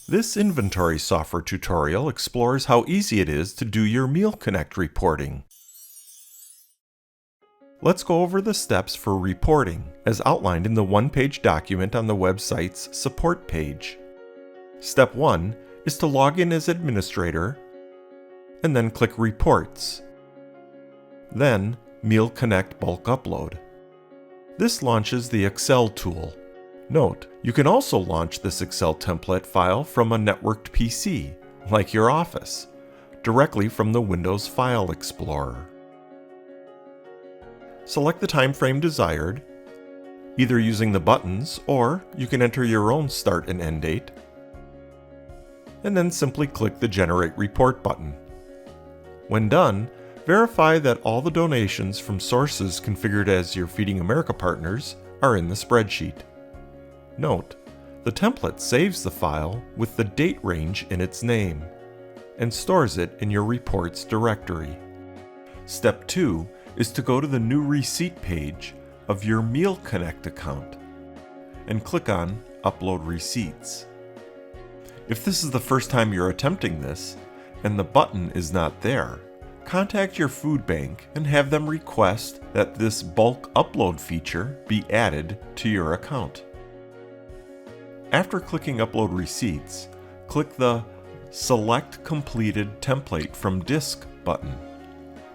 This inventory software tutorial explores how easy it is to do your MealConnect reporting. Let's go over the steps for reporting, as outlined in the one-page document on the website's support page. Step 1 is to log in as administrator, and then click Reports. Then, MealConnect Bulk Upload. This launches the Excel tool. Note, you can also launch this Excel template file from a networked PC, like your office, directly from the Windows File Explorer. Select the time frame desired, either using the buttons, or you can enter your own start and end date, and then simply click the Generate Report button. When done, verify that all the donations from sources configured as your Feeding America partners are in the spreadsheet. Note, the template saves the file with the date range in its name and stores it in your reports directory. Step 2 is to go to the new receipt page of your MealConnect account and click on Upload Receipts. If this is the first time you're attempting this and the button is not there, contact your food bank and have them request that this bulk upload feature be added to your account. After clicking Upload Receipts, click the Select Completed Template from Disk button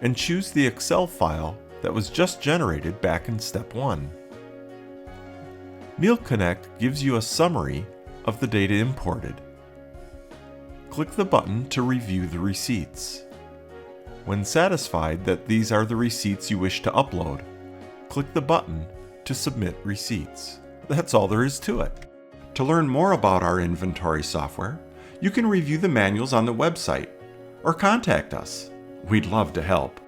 and choose the Excel file that was just generated back in Step 1. MealConnect gives you a summary of the data imported. Click the button to review the receipts. When satisfied that these are the receipts you wish to upload, click the button to submit receipts. That's all there is to it. To learn more about our inventory software, you can review the manuals on the website or contact us. We'd love to help.